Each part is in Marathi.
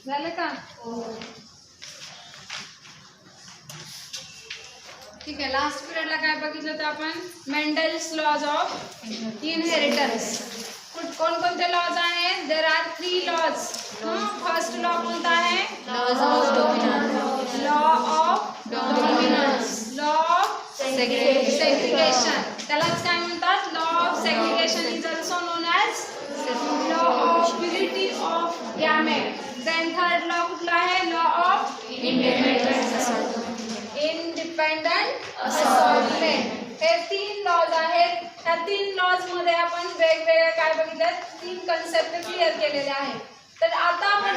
झालं का? ठीक आहे. लास्ट पिरियडला काय बघितलं होतं आपण? Mendel's laws of inheritance. कोणकोणते लॉज आहेत? There are 3 laws. First law कोणता आहे? Laws of dominance. Law of dominance. Law of segregation. त्यालाच काय म्हणतात? Law of segregation is also known as law of purity of gamete. Then third law कुठला आहे? Law of independent assortment. हे 3 लॉज आहेत. त्या 3 लॉज मध्ये आपण वेगवेगळे काय बघितलं? 3 कन्सेप्ट क्लिअर केलेले आहेत. तर आता आपण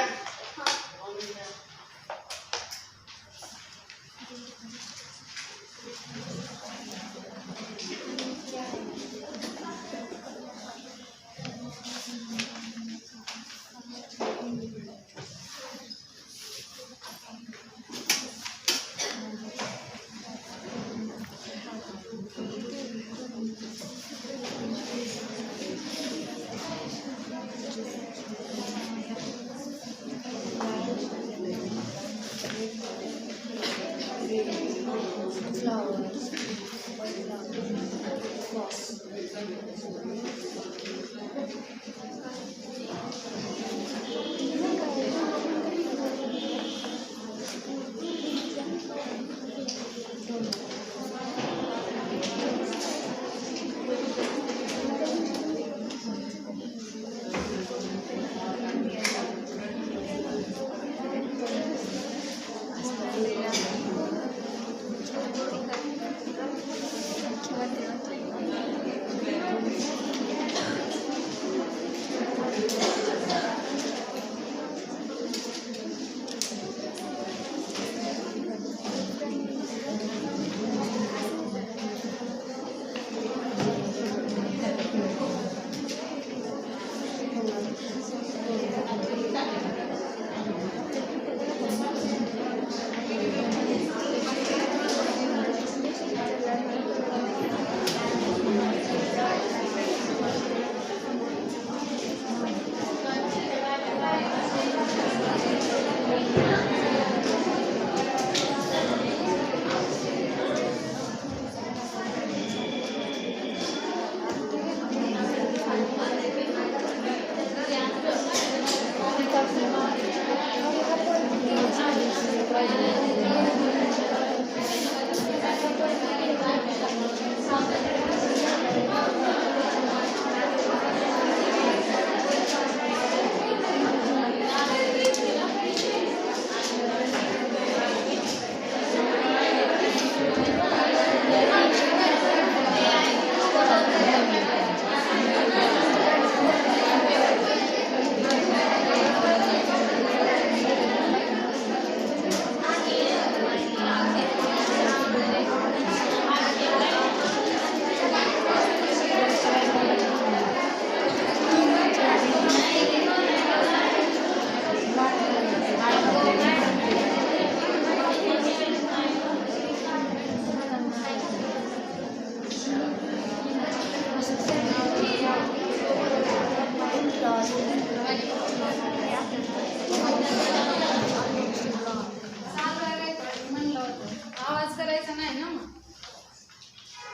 आवाज करायचा नाही ना. मग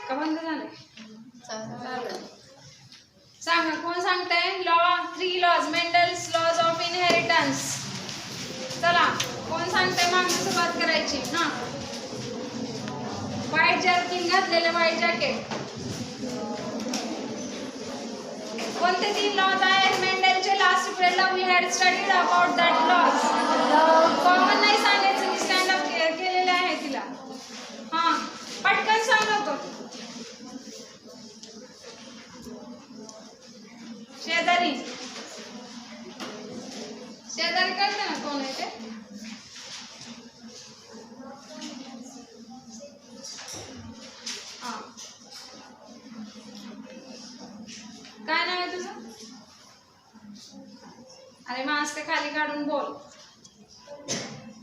का बंद झाले? सांगा कोण सांगताय? Law 3 laws. Mendel's laws of inheritance. चला कोण सांगताय? मागणं सुरुवात करायची ना. व्हाईट जर्किन घातलेले, व्हाईट जॅकेट. कोणते 3 लॉज आहेत मेंडलचे? लास्ट पिरियडला we had studied about that laws. Common नाही सांगायचं, मी स्टँड अप केलेले आहे तिला. हां पटकन सांगतो. शेजारी शेजारी कळतं ना कोण आहे ते? हां काय नाव आहे तुझं? अरे मास्क खाली काढून बोल.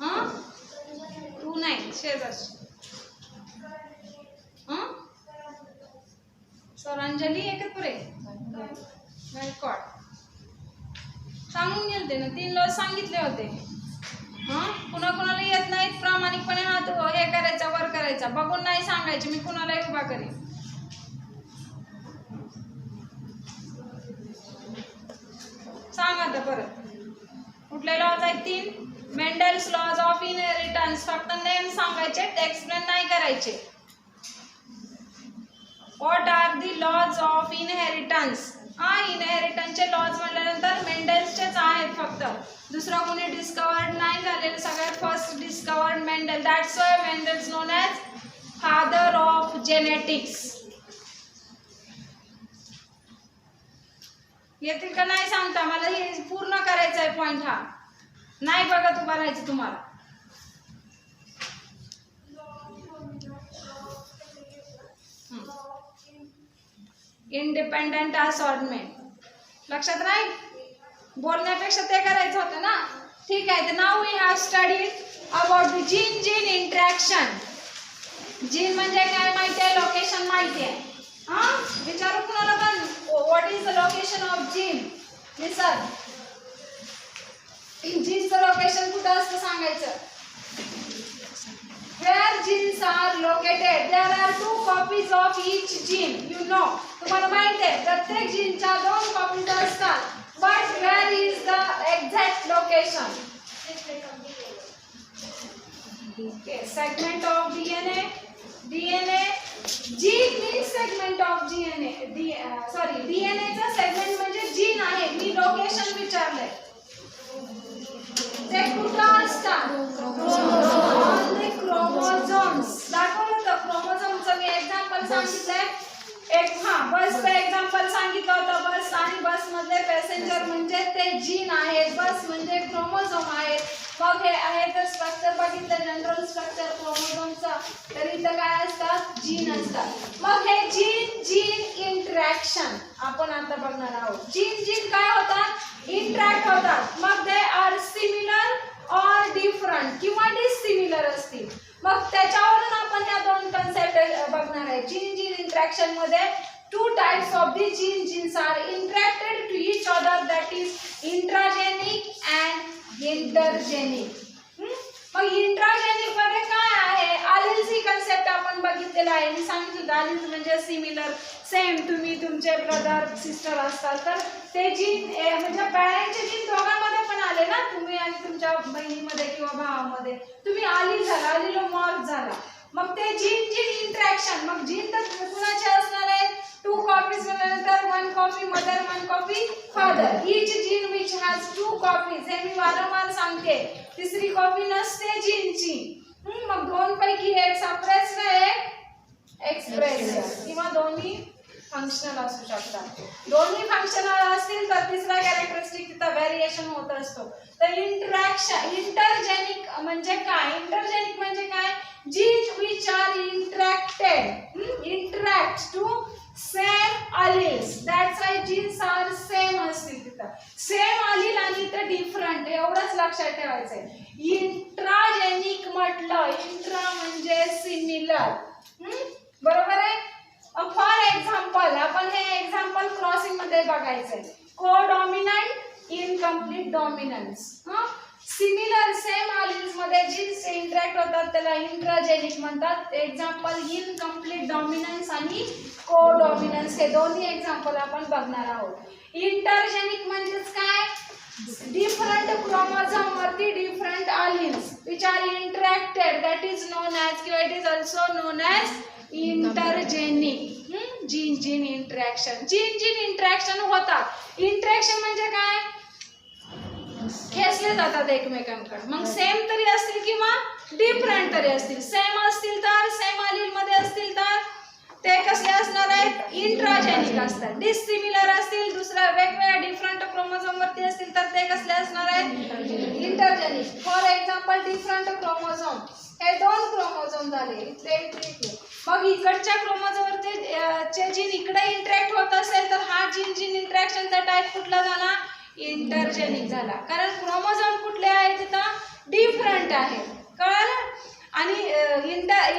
हां तू नाही, शेजारची. हां स्वरांजली एकत्र. Very God. सांगून गेलते ना, 3 लॉज सांगितले होते. कुणा कुणाला येत नाहीत प्रामाणिकपणे हात हे करायचा, वर करायचा, बघून नाही सांगायचे. मी कुणालाही उभा करेन. सांग आता परत कुठले लॉज आहेत? 3. Mendel's laws of inheritance. फक्त नेम सांगायचे, एक्सप्लेन नाही करायचे. What are the laws of inheritance? इनहेरिटन्सचे लॉज म्हटल्यानंतर मेंडल्सचेच आहेत फक्त. दुसरा कोणी डिस्कवर्ड नाही झालेलं. सगळ्यात first discovered Mendel. That's why Mendel's known as father of genetics. येतील का नाही सांगता? मला हे पूर्ण करायचं आहे पॉइंट हा. नाही बघत उभा राहायचं तुम्हाला. Independent assortment. लक्षात राहील? बोलण्यापेक्षा ते करायचं होतं ना. ठीक आहे. तर now we have studied about the gene gene interaction. Gene म्हणजे काय माहिती आहे? लोकेशन माहिती आहे. विचारू कुणाला पण, what is the location of gene? Listen. जीनचं लोकेशन कुठं असतं सांगायचं. Where genes are located? There are 2 copies of each gene. You know. तुम्हाला माहिती आहे प्रत्येक जीनच्या 2 कॉपीज असतात. But where is the exact location? Okay, segment of DNA. DNA. Gene means segment of DNA. DNA चा segment म्हणजे जीन आहे. मी लोकेशन विचारलंय. ते कुठं असतात? क्रोमोझोम्स. दाखवलं होतं क्रोमोझोमचं मी एक्झाम्पल सांगितलंय. बसचं एक्झाम्पल सांगितलं होतं. बस आणि बस मधले पॅसेंजर म्हणजे ते जीन आहेत. बस म्हणजे क्रोमोझोम आहेत. मग हे आहे तर स्ट्रक्चर बघितलं, जनरल स्ट्रक्चर क्रोमोझोमचं. तर इथं काय असतात? जीन असतात. मग हे जीन जीन इंटरॅक्शन आपण आता बघणार आहोत. जीन जीन काय होतात? इंटरॅक्ट होतात. मग they are similar or different किंवा डिसिमिलर असतील. मग त्याच्यावरून आपण या 2 कन्सेप्ट बघणार आहे. जीन जीन इंटरॅक्शन मध्ये 2 types of the gene genes are interacted to each other. That is intragenic and intergenic. मग इंट्राजेनिक मध्ये काय आहे? अलिल्स ही कन्सेप्ट आपण बघितलेला आहे. मी सांगितलं अलिल्स म्हणजे सिमिलर, सेम. तुम्ही तुमचे ब्रदर सिस्टर असतात तर ते जीन म्हणजे पॅरेंटचे जीन दोघांमध्ये पण आले ना. तुम्ही आणि तुमच्या बहिणीमध्ये किंवा भावामध्ये तुम्ही अलील झाला, अलिलोमॉर्फ झाला. मग ते जीन जीन इंटरॅक्शन. मग जीन तर कुणाचे असणार आहेत? 2 कॉपीज नंतर 1 copy mother, 1 copy father. Each gene which has 2 copies. हे मी वारंवार सांगते. तिसरी कॉपी नसते जीनची. मग 2 पैकी एक सप्रेस्ड एक एक्सप्रेस्ड किंवा दोन्ही फंक्शनल असू शकतात. दोन्ही फंक्शनल असतील तर तिसरा कॅरेक्टरिस्टिक तिथं व्हेरिएशन होत असतो. तर इंटरॅक्शन इंटरजेनिक म्हणजे काय? इंटरजेनिक म्हणजे काय? Genes which are interact to same alleles. That's why genes are same असतील तिथं. सेम allele आणि इथं डिफरंट. एवढंच लक्षात ठेवायचंय. इंट्राजेनिक म्हटलं, इंट्रा म्हणजे सिमिलर. बरोबर आहे? फॉर एक्झाम्पल आपण हे एक्झाम्पल क्रॉसिंग मध्ये बघायचंय. Codominant, incomplete dominance. Similar same alleles मध्ये जीन्स इंटरॅक्ट होतात त्याला इंट्राजेनिक म्हणतात. एक्झाम्पल इनकम्प्लीट डॉमिनन्स आणि कोडॉमिनन्स. हे दोन्ही एक्झाम्पल आपण बघणार आहोत. इंटरजेनिक म्हणजेच काय? डिफरंट क्रोमोझोम वरती different alleles which are interacted. That is known as किंवा it is also known as intergenic. Gene gene interaction. Gene gene interaction होतात. इंटरॅक्शन म्हणजे काय? खेचले जातात एकमेकांकडे. मग सेम तरी असतील किंवा डिफरंट तरी असतील. सेम असतील तर सेम allele मध्ये असतील तर ते कसले असणार आहेत? इंट्राजेनिक असतात. डिसिमिलर असतील, दुसऱ्या वेगवेगळ्या डिफरंट क्रोमोझोम वरती असतील तर ते कसले असणार आहेत? Intergenic. For example different chromosome. हे 2 क्रोमोझोम झाले. इथले. मग इकडच्या क्रोमोझोम वरती जीन इकडे इंटरॅक्ट होत असेल तर हा जीन जीन इंटरॅक्शनचा टाइप कुठला झाला? इंटरजेनिक झाला. कारण क्रोमोझोम कुठले आहेत तिथं? डिफरंट आहे. कळलं? आणि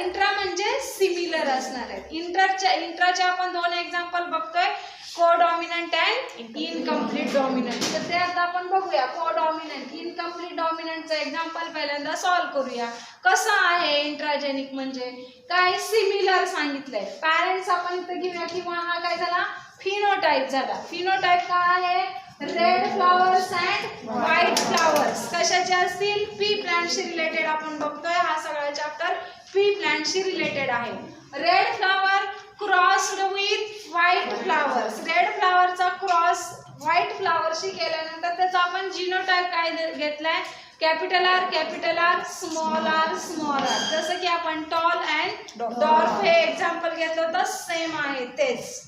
इंट्रा म्हणजे सिमिलर. सिमिलर असणार आहेत. इंट्राचे आपण दोन एक्झाम्पल बघतोय, कोडॉमिनंट अँड इनकम्प्लीट डॉमिनंट. तर ते आता आपण बघूया. कोडॉमिनंट इनकम्प्लीट डॉमिनंटचं एक्झाम्पल पहिल्यांदा सॉल्व्ह करूया. कसं आहे इंट्राजेनिक म्हणजे काय, सिमिलर सांगितलंय. पॅरेंट्स आपण इथं घेऊया किंवा हा काय झाला, फिनोटाइप झाला. फिनोटाइप काय आहे, red flowers and white flowers कशाचे असतील, पी प्लांटशी रिलेटेड आपण बघतोय. हा सगळा चॅप्टर पी प्लांटशी रिलेटेड आहे. Red flower crossed with white flowers. Red फ्लॉवरचा क्रॉस व्हाईट फ्लॉवरशी केल्यानंतर त्याचा आपण जिनोटाइप काय घेतलाय, capital R small R small R. जसं की आपण टॉल अँड डॉर्फ हे एक्झाम्पल घेतलं होतं, सेम आहे तेच.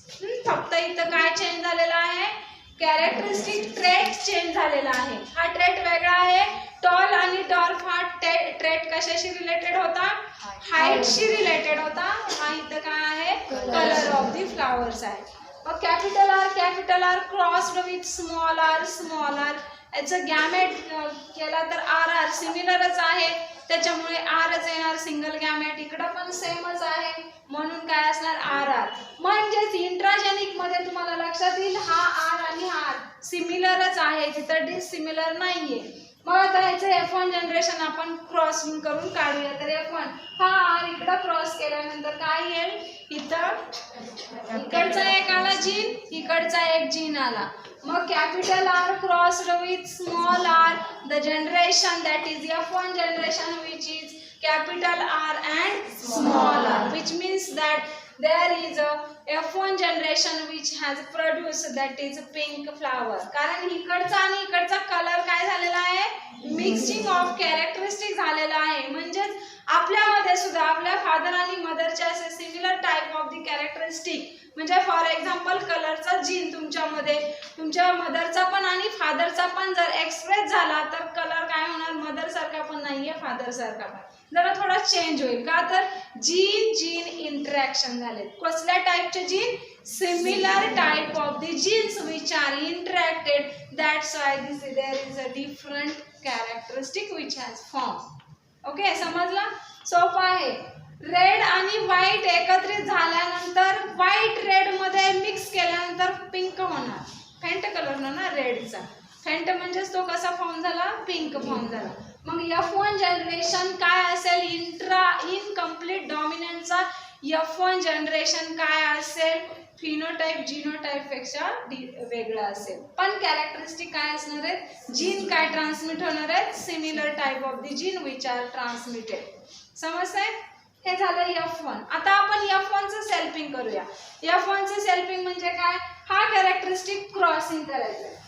फक्त इथं काय चेंज झालेलं आहे, कॅरेक्टरिस्टिक ट्रेट चेंज झालेला आहे. हा ट्रेट वेगळा आहे. टॉल आणि डॉर्फ हा ट्रेट कशाशी रिलेटेड होता, हाईटशी रिलेटेड होता. हा इथं काय आहे, कलर ऑफ दी फ्लॉवर्स आहे. मग capital R crossed with small R. याचं गॅमेट केला तर आर सिमिलरच आहे, त्याच्यामुळे आरच येणार सिंगल गॅमेट. इकडं पण सेमच आहे म्हणून काय असणार, आर. म्हणजेच इंट्राजेनिक मध्ये तुम्हाला लक्षात येईल हा आर आणि आर सिमिलरच आहे, तिथं डिसिमिलर नाहीये. मग आता याचं F1 जनरेशन आपण क्रॉस करून काढूया. तर F1 हा आर इकडं क्रॉस केल्यानंतर काय येईल, इथं इकडचा एक आला जीन, इकडचा एक जीन आला. मग capital R crossed with small R, the generation that is F1 generation which is capital R and small r, which means that there is a F1 generation which has produced that is pink flower. कारण इकडचा आणि इकडचा कलर काय झालेला आहे, मिक्सिंग ऑफ कॅरेक्टरिस्टिक झालेला आहे. म्हणजेच आपल्यामध्ये सुद्धा आपल्या फादर आणि मदरचे असे similar type of the characteristic. म्हणजे फॉर एक्झाम्पल कलरचा जीन तुमच्यामध्ये, तुमच्या मदरचा पण आणि फादरचा पण जर एक्सप्रेस झाला तर कलर काय होणार, मदर सारखा पण नाहीये, फादर सारखा पण जरा थोडा चेंज होईल. का तर जीन इंटरॅक्शन झाले. कसल्या टाइपचे gene, similar type of the genes which are interacted, that's why there is a different characteristic which has form. Okay, समजला, सोपं आहे. रेड आणि व्हाईट एकत्रित झाल्यानंतर व्हाईट रेड मध्ये मिक्स केल्यानंतर पिंक होणार, फेंट कलर ना रेडचा. फेंट म्हणजेच तो कसा फॉर्म झाला, पिंक फॉर्म झाला. मग F1 जनरेशन काय असेल, इनकम्प्लीट डॉमिनंटचा F1 जनरेशन काय असेल, फिनोटाइप जिनोटाइप पेक्षा वेगळा असेल. पण कॅरेक्टरिस्टिक काय असणार आहेत, जीन काय ट्रान्समिट होणार आहेत, similar type of the gene which are transmitted. समजतंय, हे झालं F1. आता आपण F1 चं सेल्फिंग करूया. F1 चं सेल्फिंग म्हणजे काय, हा कॅरेक्टरिस्टिक क्रॉसिंग करायचं.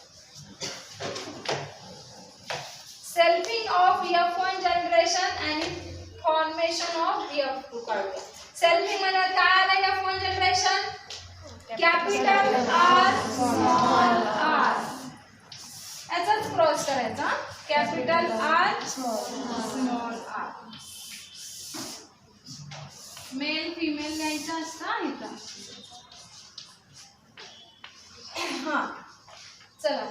सेल्फिंग ऑफ F1 जनरेशन आणि फॉर्मेशन ऑफ F2 काढूया. सेल्फिंग म्हणजे काय आलं, F1 generation capital R small R, याचाच क्रॉस करायचा, capital R small R. Male female घ्यायचं असतं इथं. हा चला,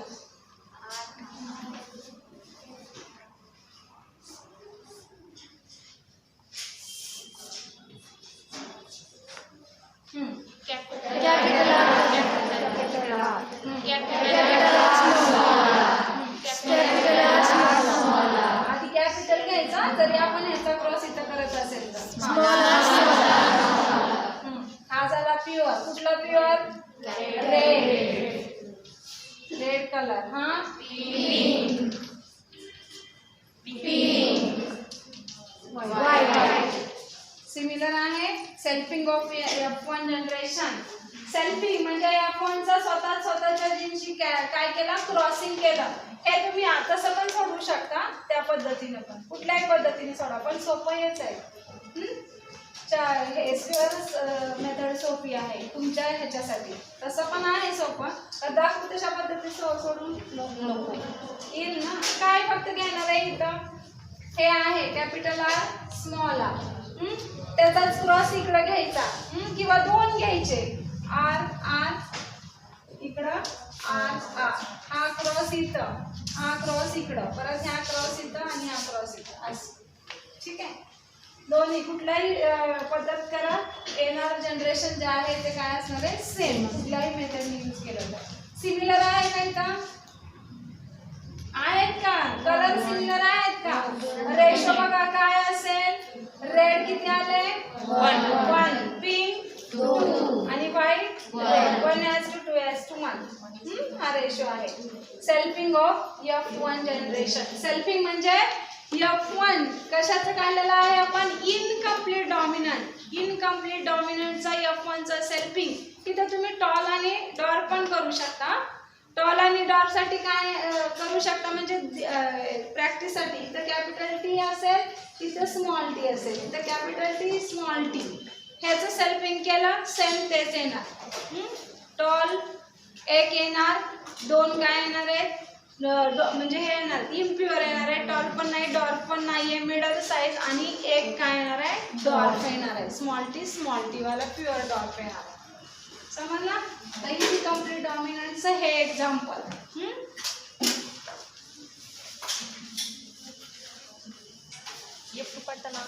आधी कॅपिटल घ्यायचा, जरी आपण ह्याचा क्रॉस इथं करत असेल तर. हा झाला प्युअर. कुठला प्युअर, रेड कलर. हा व्हाईट. सिमिलर आहे. Selfing of F1 generation. Selfing म्हणजे F1 चा स्वतःच्या जीनशी काय केला, क्रॉसिंग केलं. हे तुम्ही तसं पण सोडू शकता, त्या पद्धतीने पण, कुठल्याही पद्धतीने सोडा, पण सोपं हेच आहे. हे स्क्वेअर मेथड सोपी आहे तुमच्या ह्याच्यासाठी. तसं पण आहे सोपं, तर दाखवू तशा पद्धतीने सोडून नको येईल ना. काय फक्त घेणार आहे इथं, हे आहे कॅपिटल आर स्मॉल आर, त्याचाच क्रॉस इकडं घ्यायचा, किंवा दोन घ्यायचे, आर आर इकडं, आर आर. हा क्रॉस इथं, हा क्रॉस इकडं, परत ह्या क्रॉस इथं आणि हा क्रॉस इथं, असं. ठीक आहे, दोन्ही कुठलाही पद्धत करा, येणारं जनरेशन जे आहे ते काय असणार आहे सेम कुठल्याही मेथडने यूज केलं तर सिमिलर आहे का इथं आहेत का कलर सिमिलर आहेत का रेशो बघा काय असेल रेड किती आले 1 पिंक 2 आणि व्हाईट 1:2:1 हा रेशो आहे selfing of F1 generation selfing म्हणजे F1 कशाचं काढलेलं आहे आपण इनकम्प्लीट डॉमिनंटचा F1 चा सेल्फिंग तिथे तुम्ही टॉल आणि डॉर पण करू शकता टॉल आणि डॉर साठी काय करू शकता म्हणजे प्रॅक्टिससाठी इथं कॅपिटल टी असेल तिथं स्मॉल टी असेल इथं कॅपिटल टी स्मॉल टी ह्याचं सेल्फिंग केलं सेम तेच येणार टॉल एक येणार 2 काय येणार आहेत म्हणजे हे येणार इम्प्युअर येणार आहे टॉल पण नाही डॉर्फ पण नाही आहे मिडल साईज आणि एक काय येणार आहे डॉर्फ येणार आहे स्मॉल टी वाला प्युअर डॉर्फ येणार आहे समजला तर इनकम्प्लीट डॉमिनंटचं हे एक्झाम्पल F2 काढताना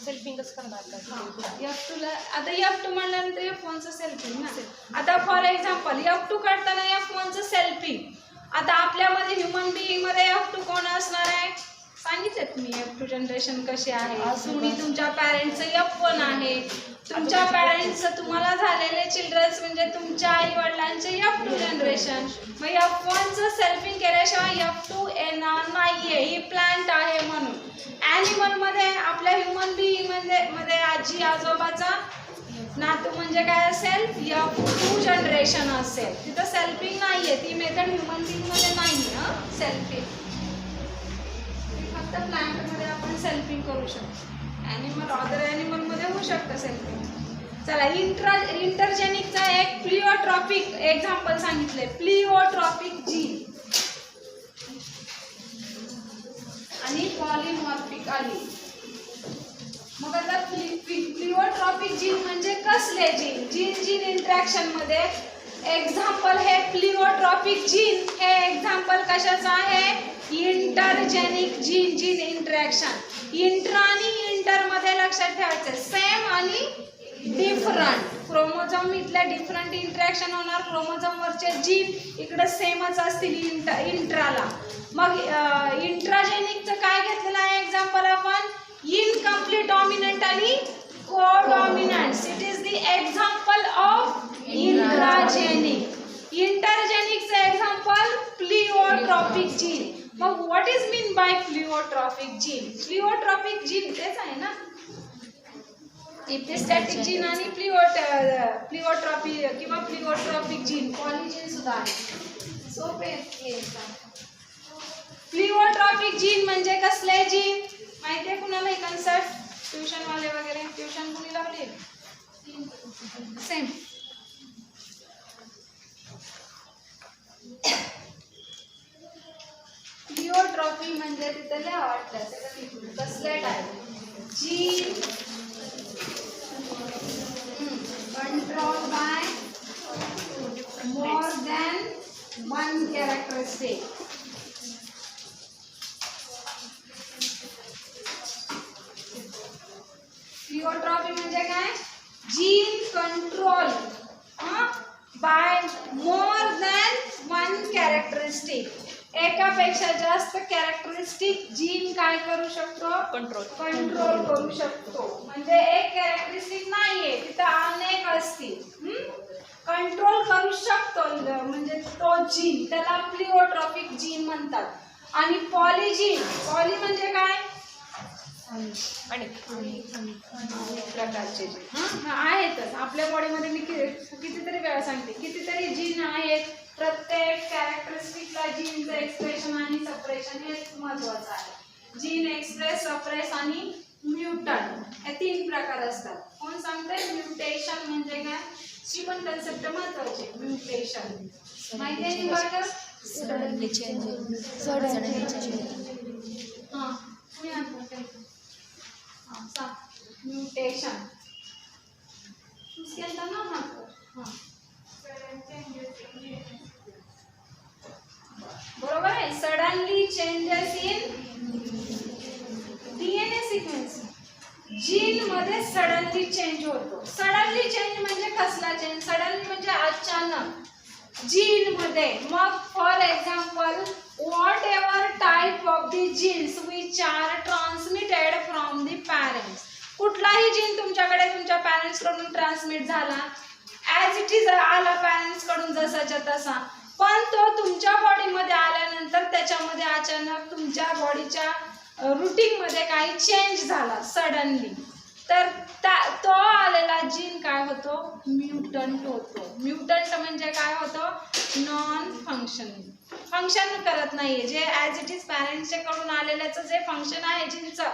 सेल्फिंगच करणार का F2 ला आता F2 म्हणल्यानंतर F1 चं सेल्फिंग ना आता फॉर एक्झाम्पल F2 काढताना F1 चं सेल्फिंग आता आपल्यामध्ये ह्युमन बिईंग मध्ये F2 कोण असणार आहे सांगितलं मी F2 जनरेशन कशी आहे तुम्ही तुमच्या पॅरेंट्सचं F1 आहे तुमच्या पॅरेंट्सचं तुम्हाला झालेले चिल्ड्रन्स म्हणजे तुमच्या आई वडिलांचे F2 जनरेशन मग F1 चं सेल्फिंग केल्याशिवाय F2 येणार नाहीये ही प्लांट आहे म्हणून ॲनिमल मध्ये आपल्या ह्युमन बिईंग मध्ये आजी आजोबाचा नातू म्हणजे काय असेल F2 जनरेशन असेल तिथं सेल्फिंग नाहीये ती मेथड ह्युमन बिईंग मध्ये नाहीये सेल्फिंग फक्त प्लांट मध्ये आपण सेल्फिंग करू शकतो ॲनिमल अदर ॲनिमल मध्ये होऊ शकतं सेल्फिंग चला इंटरजेनिकचा एक प्लिओट्रॉपिक एक्झाम्पल सांगितले प्लिओट्रॉपिक जीन आणि पॉलिमॉर्फिक आली मग आता प्लिओट्रॉपिक जीन म्हणजे कसले जीन इंटरॅक्शन मध्ये एक्झाम्पल हे प्लिओट्रॉपिक जीन हे एक्झाम्पल कशाचं आहे इंटरजेनिक जीन इंटरॅक्शन इंट्रा आणि इंटर मध्ये लक्षात ठेवायचं सेम आणि डिफरंट क्रोमोझोम इथल्या डिफरंट इंटरॅक्शन होणार क्रोमोझोम वरचे जीन इकडे सेमच असतील इंट्राला मग इंट्राजेनिकचं काय घेतलेलं आहे एक्झाम्पल आपण इनकम्प्लीट डॉमिनंट आणि codominant it is the example of intragenic इंटरजेनिकचं एक्झाम्पल प्लिओट्रॉपिक जीन मग what is mean by pleiotropic gene तेच आहे ना इपिस्टॅटिक जीन आणि प्लिओट्रॉपी किंवा प्लिओट्रॉपिक जीन पॉलिजीन सुद्धा आहे सोपे प्लिओट्रॉपिक जीन म्हणजे कसले जीन माहिती आहे कुणाला ही कन्सेप्ट ट्युशन वाले वगैरे ट्युशन कुणी लावली सेम प्लिओट्रॉपी म्हणजे तिथे लिहा वाटतं कसले type gene controlled by more than one characteristic. प्लिओट्रॉपी म्हणजे काय gene control by more than one characteristic एकापेक्षा जास्त कॅरेक्टरिस्टिक जीन काय करू शकतो कंट्रोल करू शकतो म्हणजे एक कॅरेक्टरिस्टिक नाहीये तिथं अनेक असतील कंट्रोल करू शकतो म्हणजे तो जीन त्याला प्लिओट्रॉपिक जीन म्हणतात आणि पॉलिजीन पॉली म्हणजे काय अनेक प्रकारचे जीन आहेतच आपल्या बॉडीमध्ये मी कितीतरी वेळा सांगते कितीतरी जीन आहेत प्रत्येक कॅरेक्टरिस्टिकला जीनचं एक्सप्रेशन आणि सप्रेशन हे महत्वाचं आहे जीन एक्सप्रेस सप्रेस आणि म्युटंट हे 3 प्रकार असतात कोण सांगते म्युटेशन म्हणजे काय ची पण कन्सेप्ट महत्वाची म्युटेशन माहिती आहे निंबाळकर सडनली चेंज हां तुम्ही आणता म्युटेशन उसके ना हां बरोबर आहे suddenly changes in DNA sequence gene मध्ये सडनली चेंज होतो. सडनली चेंज म्हणजे कसला चेंज? सडनली म्हणजे अचानक जीन मध्ये. मग for example what ever type of the jeans which R transmitted from the parents. कुठलाही जीन तुमच्याकडे तुमच्या पॅरेंट्स कडून ट्रान्समिट झाला, ॲज इट इज आला पॅरेंट्स कडून जसाच्या तसा, पण तो तुमच्या बॉडीमध्ये आल्यानंतर त्याच्यामध्ये अचानक तुमच्या बॉडीच्या रुटीन मध्ये काही चेंज झाला सडनली, तर तो आलेला जीन काय होतो? म्युटंट होतो. म्युटंट म्हणजे काय होतं? नॉन फंक्शनिंग, फंक्शन करत नाहीये. जे ॲज इट इज पॅरेंट्सच्या कडून आलेल्याचं जे फंक्शन आहे जीनचं,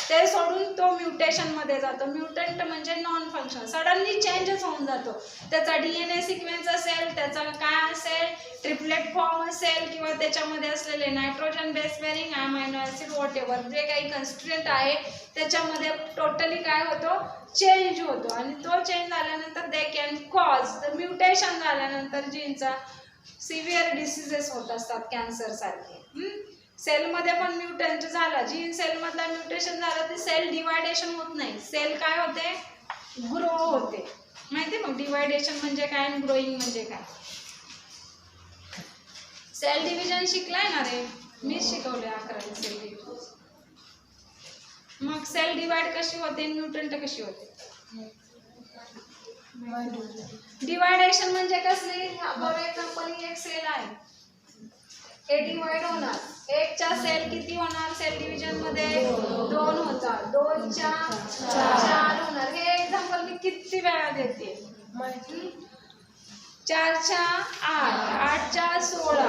ते सोडून तो म्युटेशन मध्ये जातो. म्युटंट म्हणजे नॉन फंक्शन, सडनली चेंजच होऊन जातो. त्याचा DNA सिक्वेन्स असेल, त्याचा काय असेल, ट्रिपलेट फॉर्म असेल, किंवा त्याच्यामध्ये असलेले nitrogen base pairing, amino acid, what ever जे काही कन्स्टिट्यूएंट आहे त्याच्यामध्ये टोटली काय होतो? चेंज होतो. आणि तो चेंज झाल्यानंतर दे कॅन कॉज, म्युटेशन झाल्यानंतर जीनचा सिव्हिअर डिसीजेस होत असतात, कॅन्सर सारखे. सेलमध्ये पण म्युटंट झाला, जीन सेल मधला म्युटेशन झालं, ते सेल डिवायडेशन होत नाही, सेल काय होते? ग्रो होते. माहिती? मग डिवायडेशन म्हणजे काय आणि ग्रोईंग म्हणजे काय? सेल डिव्हिजन शिकलाय ना रे? मीच शिकवले 11वी सेल डिव्हिजन. मग सेल डिवाइड कशी होते, म्युटंट कशी होते? डिवायडेशन म्हणजे कसली? फॉर एक्झाम्पल एक सेल आहे, हे डिवाइड होणार, एकच्या सेल किती होणार? सेल डिव्हिजन मध्ये 2 होतात, 2च्या 4 होणार. हे एक्झाम्पल मी किती वेळा देते? 4च्या 8, 8च्या 16.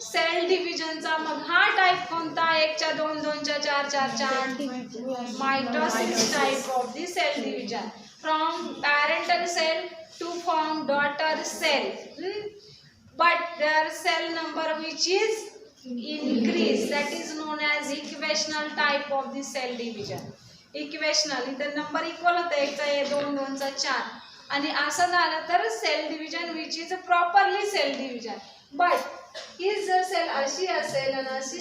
सेल डिव्हिजनचा मग हा टाइप कोणता? 1च्या 2, 2च्या 4, 4च्या 8. Mitosis type of the cell division from parental cell to form daughter cell. But their cell number which is increase, that is known as equational type of the cell division. Equational, इथं नंबर इक्वल होतं, 1चा 2, 2चा 4, आणि असं झालं तर cell division which is properly cell division. But ही जर सेल अशी असेल आणि अशी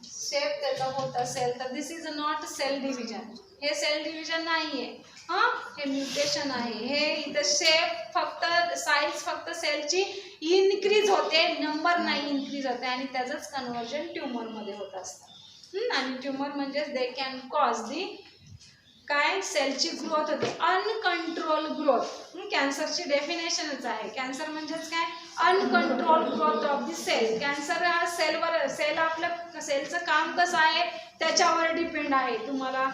शेप त्याचा होत असेल तर दिस इज नॉट सेल डिव्हिजन. हे सेल डिव्हिजन नाहीये, हे म्युटेशन आहे. हे इथं शेप फक्त, साईज फक्त सेलची इन्क्रीज होते, नंबर नाही इन्क्रीज होते, आणि त्याचंच कन्व्हर्जन ट्युमर मध्ये होत असतं. आणि ट्युमर म्हणजे दे कॅन कॉज दी काय? सेलची ग्रोथ होते, अनकंट्रोल ग्रोथ. कॅन्सरची डेफिनेशनच आहे. कॅन्सर म्हणजेच काय? Uncontrol growth of the cell. Cancer हा सेलवर, सेल आपलं सेलचं काम कसं आहे त्याच्यावर डिपेंड आहे. तुम्हाला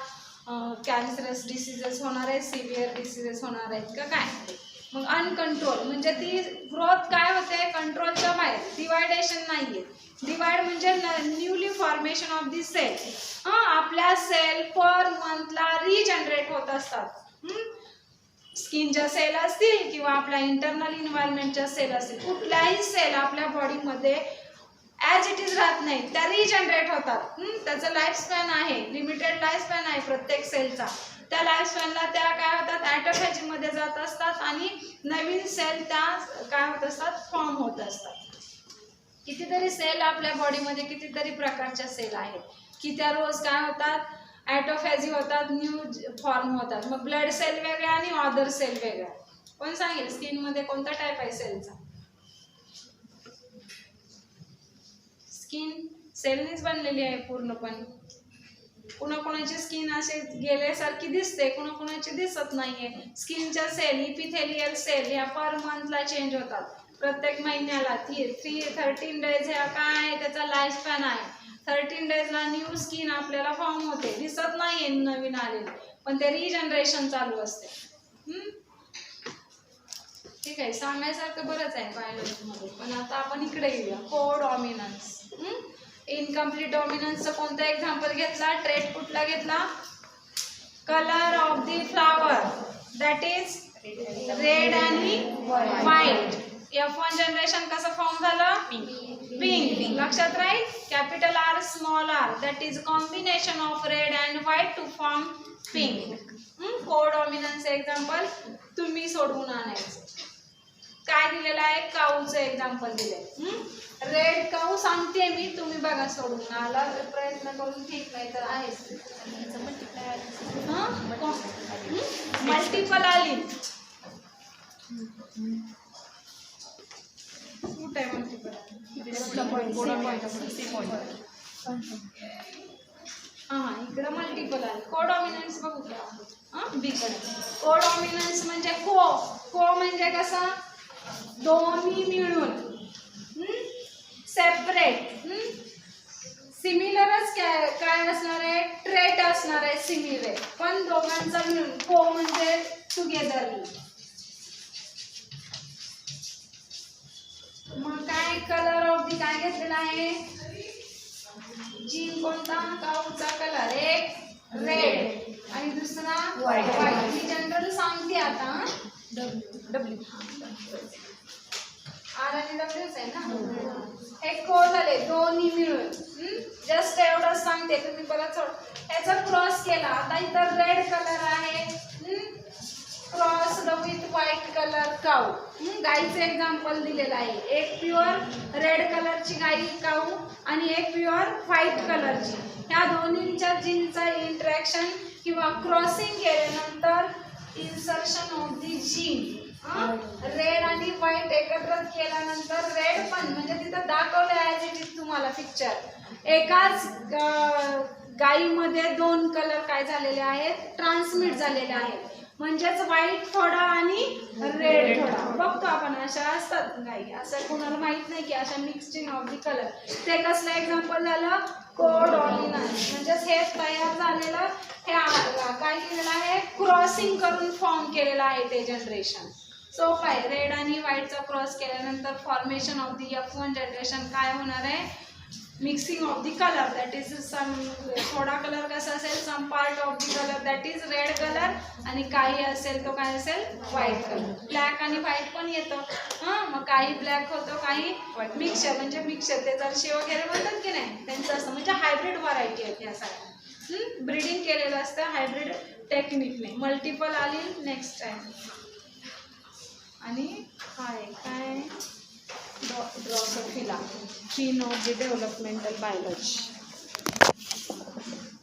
कॅन्सरस डिसीजेस होणार आहेत, सिव्हिअर डिसीजेस होणार आहेत का काय? मग अनकंट्रोल म्हणजे ती ग्रोथ काय होते? कंट्रोलच्या बाहेर. डिवायडेशन नाहीये. डिवाइड म्हणजे newly formation of the cell. आपल्या सेल पर मंथला रिजनरेट होत असतात. स्किनच्या सेल असतील किंवा आपल्या इंटरनल इन्व्हायरमेंटच्या सेल असतील, कुठल्याही सेल आपल्या बॉडीमध्ये ॲज इट इज राहत नाही, त्या रिजनरेट होतात. त्याचं लाईफ स्पॅन आहे, लिमिटेड लाईफ स्पॅन आहे प्रत्येक सेलचा. त्या लाईफ स्पॅनला त्या काय होतात? ॲटोफॅजीमध्ये जात असतात आणि नवीन सेल त्या काय होत असतात? फॉर्म होत असतात. कितीतरी सेल आपल्या बॉडीमध्ये, कितीतरी प्रकारच्या सेल आहेत की त्या रोज काय होतात? ॲटोफॅजी होतात, न्यू फॉर्म होतात. मग ब्लड सेल वेगळ्या आणि अदर सेल वेगळ्या. कोण सांगेल स्किनमध्ये कोणता टाईप आहे सेलचा? स्किन सेलनीच बनलेली आहे पूर्णपणे. कुणाकुणाची स्किन असे गेल्यासारखी दिसते, कुणाकुणाची दिसत नाहीये. स्किनच्या सेल, इपिथेलियल सेल ह्या पर मंथला चेंज होतात, प्रत्येक महिन्याला. 13 डेज ह्या काय आहे? त्याचा लाईफ स्पॅन आहे. 13 डेजला न्यू स्किन आपल्याला फॉर्म होते, दिसत नाहीये नवीन आलेली, पण ते रिजनरेशन चालू असते. ठीक आहे, सांगायसारखं बरंच आहे बायोलॉजीमध्ये, पण आता आपण इकडे येऊया. कोडॉमिनन्स. इनकम्प्लीट डॉमिनन्सचं कोणतं एक्झाम्पल घेतला? ट्रेट कुठला घेतला? Colour of the flower, that is red आणि व्हाईट. F1 जनरेशन कसं फॉर्म झालं? पिंक. लक्षात राहील? Capital R small r, that is combination of red and white to form pink. Codominance example तुम्ही सोडवून आणायचं. काय दिलेलं आहे, काऊचं एक्झाम्पल दिलंय. रेड काऊ सांगते मी, तुम्ही बघा सोडून आला प्रयत्न करून, ठीक नाही तर आहेच. मल्टिपल आली कुठे आहे मल्टिपल? हां इकडं मल्टिपल आली. कोडॉमिनन्स बघू का बीकडे. कोडॉमिनन्स म्हणजे को म्हणजे कसं, दोन्ही मिळून, सेपरेट. सिमिलरच काय असणार आहे, ट्रेट असणार आहे सिमिलर, पण दोघांचा मिळून. को म्हणजे टुगेदरली. मग काय कलर ऑफ दी काय घेतलेला आहे, जीन कोणता, काऊचा कलर एक रेड आणि दुसरा व्हाईट. मी जनरल सांगते आता. डब्ल्यू आर आणि डब्ल्यूच आहे ना. हे को झाले दोन्ही मिळून. जस्ट एवढंच सांगते, तुम्ही परत ह्याचा क्रॉस केला. आता इथं रेड कलर आहे, क्रॉस विथ व्हाईट कलर काऊ. गाईचं एक्झाम्पल दिलेलं आहे. एक प्युअर रेड कलरची गाई काऊ आणि एक प्युअर व्हाईट कलरची. ह्या दोन्हींच्या जीनचा इंटरॅक्शन किंवा क्रॉसिंग केल्यानंतर insertion of the gene, red आणि व्हाईट एकत्र केल्यानंतर रेड पण म्हणजे तिथं दाखवले आहे जे तुम्हाला पिक्चर. एकाच गाईमध्ये दोन कलर काय झालेले आहेत, ट्रान्समिट झालेले आहेत. म्हणजेच व्हाईट थोडा आणि रेड थोडा. बघतो आपण अशा असतात गाई, असं कोणाला माहित नाही की अशा मिक्सचिंग ऑफ दी कलर. ते कसलं एक्झाम्पल झालं, कोडॉमिनन्स. म्हणजेच हे तयार झालेलं, हे काय केलेलं आहे, क्रॉसिंग करून फॉर्म केलेलं आहे ते जनरेशन. सोपं आहे. रेड आणि व्हाईटचा क्रॉस केल्यानंतर formation of the F1 generation काय होणार आहे, mixing of the colour. That is some, थोडा कलर कसा असेल, some part of the colour that is red colour आणि काही असेल तो काय असेल, व्हाईट कलर. ब्लॅक आणि व्हाईट पण येतं. मग काही ब्लॅक होतं, काही मिक्सचर. म्हणजे मिक्सचर ते जर्सी वगैरे म्हणतात की नाही, त्यांचं असतं. म्हणजे हायब्रिड व्हरायटी आहेत ह्या सगळ्या. ब्रीडिंग केलेलं असतं हायब्रिड टेक्निकने. मल्टिपल आली नेक्स्ट टाइम. आणि काय Drosophila, gene of the developmental biology.